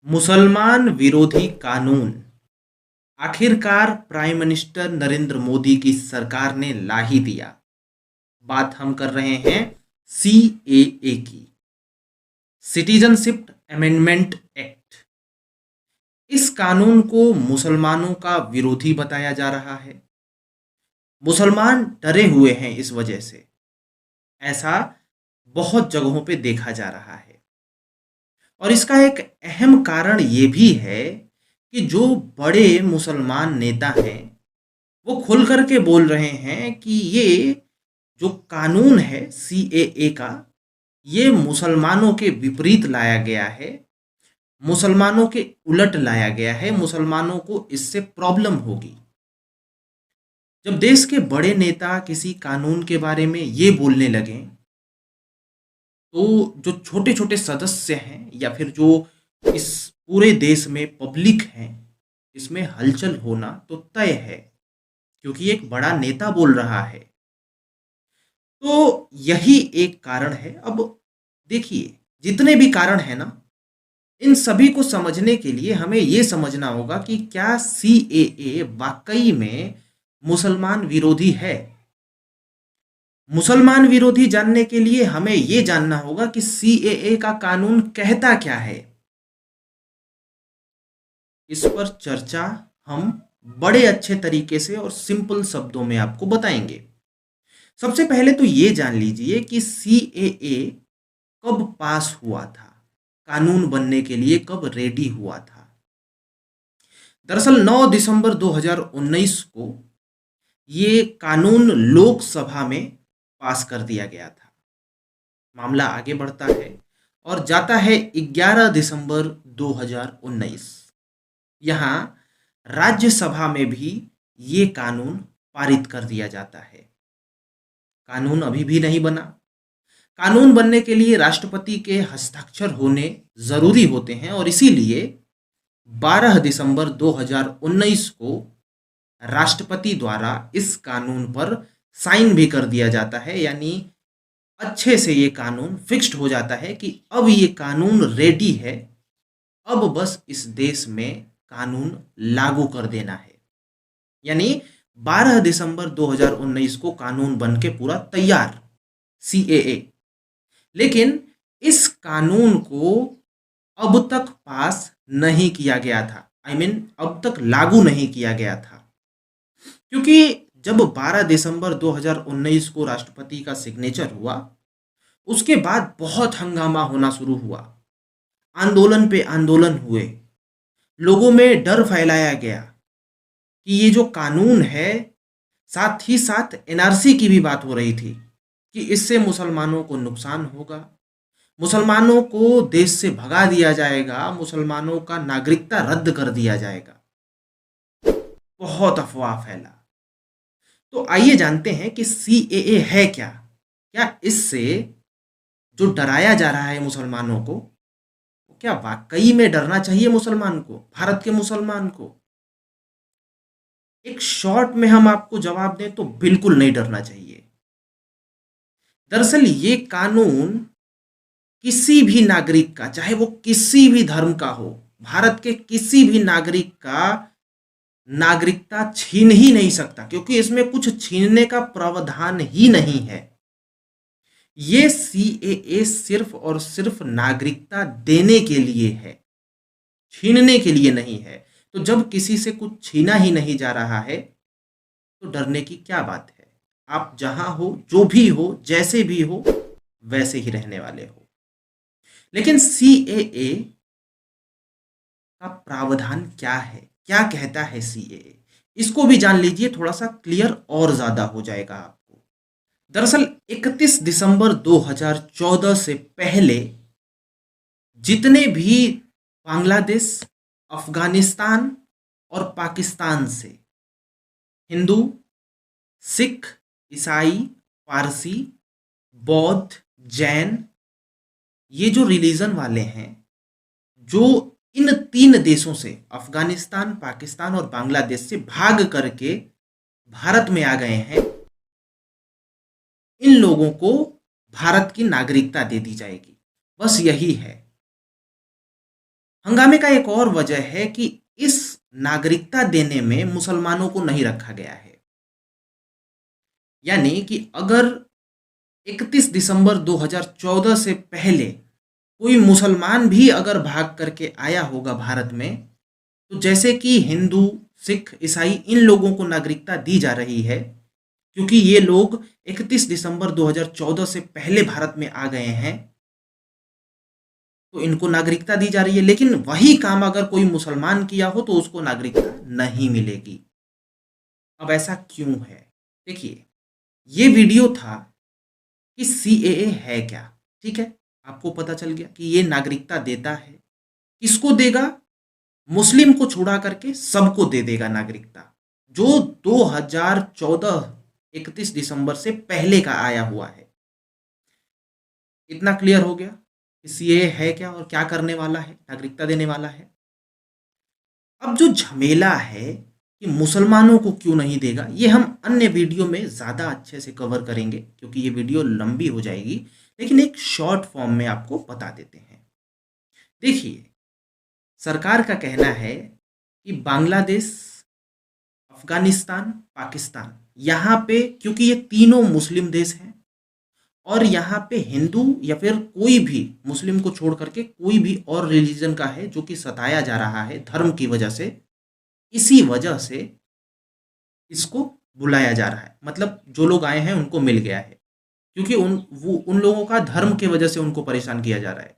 मुसलमान विरोधी कानून आखिरकार प्राइम मिनिस्टर नरेंद्र मोदी की सरकार ने ला ही दिया। बात हम कर रहे हैं सीएए की, सिटीजनशिप अमेंडमेंट एक्ट। इस कानून को मुसलमानों का विरोधी बताया जा रहा है। मुसलमान डरे हुए हैं इस वजह से। ऐसा बहुत जगहों पे देखा जा रहा है और इसका एक अहम कारण ये भी है कि जो बड़े मुसलमान नेता हैं वो खुल करके बोल रहे हैं कि ये जो कानून है सीएए का, ये मुसलमानों के विपरीत लाया गया है, मुसलमानों के उलट लाया गया है, मुसलमानों को इससे प्रॉब्लम होगी। जब देश के बड़े नेता किसी कानून के बारे में ये बोलने लगे तो जो छोटे छोटे सदस्य हैं या फिर जो इस पूरे देश में पब्लिक हैं, इसमें हलचल होना तो तय है, क्योंकि एक बड़ा नेता बोल रहा है। तो यही एक कारण है। अब देखिए, जितने भी कारण हैं ना, इन सभी को समझने के लिए हमें ये समझना होगा कि क्या सीएए वाकई में मुसलमान विरोधी है। मुसलमान विरोधी जानने के लिए हमें ये जानना होगा कि सीएए का कानून कहता क्या है। इस पर चर्चा हम बड़े अच्छे तरीके से और सिंपल शब्दों में आपको बताएंगे। सबसे पहले तो ये जान लीजिए कि सीएए कब पास हुआ था, कानून बनने के लिए कब रेडी हुआ था। दरअसल 9 दिसंबर 2019 को ये कानून लोकसभा में पास कर दिया गया था। मामला आगे बढ़ता है और जाता है 11 दिसंबर 2019। यहाँ राज्यसभा में भी ये कानून पारित कर दिया जाता है। कानून अभी भी नहीं बना। कानून बनने के लिए राष्ट्रपति के हस्ताक्षर होने जरूरी होते हैं और इसीलिए 12 दिसंबर 2019 को राष्ट्रपति द्वारा इस कानून पर साइन भी कर दिया जाता है। यानी अच्छे से ये कानून फिक्स्ड हो जाता है कि अब ये कानून रेडी है, अब बस इस देश में कानून लागू कर देना है। यानी 12 दिसंबर 2019 को कानून बन के पूरा तैयार सीएए। लेकिन इस कानून को अब तक पास नहीं किया गया था। अब तक लागू नहीं किया गया था, क्योंकि जब 12 दिसंबर 2019 को राष्ट्रपति का सिग्नेचर हुआ, उसके बाद बहुत हंगामा होना शुरू हुआ। आंदोलन पे आंदोलन हुए, लोगों में डर फैलाया गया कि ये जो कानून है, साथ ही साथ एनआरसी की भी बात हो रही थी कि इससे मुसलमानों को नुकसान होगा, मुसलमानों को देश से भगा दिया जाएगा, मुसलमानों का नागरिकता रद्द कर दिया जाएगा। बहुत अफवाह फैला। तो आइए जानते हैं कि सीएए है क्या। क्या इससे जो डराया जा रहा है मुसलमानों को, क्या वाकई में डरना चाहिए मुसलमान को, भारत के मुसलमान को? एक शॉर्ट में हम आपको जवाब दें तो बिल्कुल नहीं डरना चाहिए। दरअसल ये कानून किसी भी नागरिक का, चाहे वो किसी भी धर्म का हो, भारत के किसी भी नागरिक का नागरिकता छीन ही नहीं सकता, क्योंकि इसमें कुछ छीनने का प्रावधान ही नहीं है। ये सीएए सिर्फ और सिर्फ नागरिकता देने के लिए है, छीनने के लिए नहीं है। तो जब किसी से कुछ छीना ही नहीं जा रहा है तो डरने की क्या बात है। आप जहां हो, जो भी हो, जैसे भी हो, वैसे ही रहने वाले हो। लेकिन सीएए का प्रावधान क्या है, क्या कहता है सीएए, इसको भी जान लीजिए, थोड़ा सा क्लियर और ज्यादा हो जाएगा आपको। दरअसल 31 दिसंबर 2014 से पहले जितने भी बांग्लादेश, अफगानिस्तान और पाकिस्तान से हिंदू, सिख, ईसाई, पारसी, बौद्ध, जैन, ये जो रिलीजन वाले हैं, जो इन 3 देशों से, अफगानिस्तान, पाकिस्तान और बांग्लादेश से भाग करके भारत में आ गए हैं, इन लोगों को भारत की नागरिकता दे दी जाएगी। बस यही है। हंगामे का एक और वजह है कि इस नागरिकता देने में मुसलमानों को नहीं रखा गया है। यानी कि अगर 31 दिसंबर 2014 से पहले कोई मुसलमान भी अगर भाग करके आया होगा भारत में, तो जैसे कि हिंदू, सिख, ईसाई, इन लोगों को नागरिकता दी जा रही है क्योंकि ये लोग 31 दिसंबर 2014 से पहले भारत में आ गए हैं, तो इनको नागरिकता दी जा रही है। लेकिन वही काम अगर कोई मुसलमान किया हो तो उसको नागरिकता नहीं मिलेगी। अब ऐसा क्यों है? देखिए, ये वीडियो था कि सीएए है क्या। ठीक है, आपको पता चल गया कि ये नागरिकता देता है। किसको देगा? मुस्लिम को छुड़ा करके सबको दे देगा नागरिकता, जो 2014 31 दिसंबर से पहले का आया हुआ है। इतना क्लियर हो गया कि सीएए है क्या और क्या करने वाला है, नागरिकता देने वाला है। अब जो झमेला है कि मुसलमानों को क्यों नहीं देगा, ये हम अन्य वीडियो में ज़्यादा अच्छे से कवर करेंगे क्योंकि ये वीडियो लंबी हो जाएगी, लेकिन एक शॉर्ट फॉर्म में आपको बता देते हैं। देखिए, सरकार का कहना है कि बांग्लादेश, अफगानिस्तान, पाकिस्तान, यहाँ पे क्योंकि ये तीनों मुस्लिम देश हैं और यहाँ पे हिंदू या फिर कोई भी मुस्लिम को छोड़ करके कोई भी और रिलीजन का है जो कि सताया जा रहा है धर्म की वजह से, इसी वजह से इसको बुलाया जा रहा है। मतलब जो लोग आए हैं उनको मिल गया है क्योंकि उन लोगों का धर्म की वजह से उनको परेशान किया जा रहा है।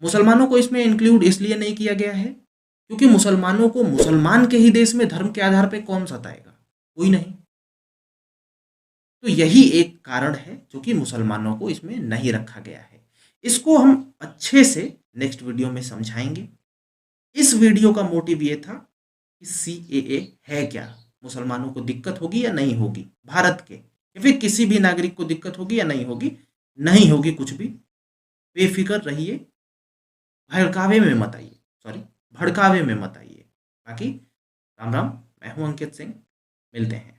मुसलमानों को इसमें इंक्लूड इसलिए नहीं किया गया है क्योंकि मुसलमानों को मुसलमान के ही देश में धर्म के आधार पर कौन सताएगा? कोई नहीं। तो यही एक कारण है जो कि मुसलमानों को इसमें नहीं रखा गया है। इसको हम अच्छे से नेक्स्ट वीडियो में समझाएंगे। इस वीडियो का मोटिव ये था कि सीएए है क्या, मुसलमानों को दिक्कत होगी या नहीं होगी, भारत के या फिर किसी भी नागरिक को दिक्कत होगी या नहीं होगी? नहीं होगी कुछ भी। बेफिक्र रहिए, भड़कावे में मत आइए, सॉरी भड़कावे में मत आइए। बाकी राम राम, मैं हूं अंकित सिंह, मिलते हैं।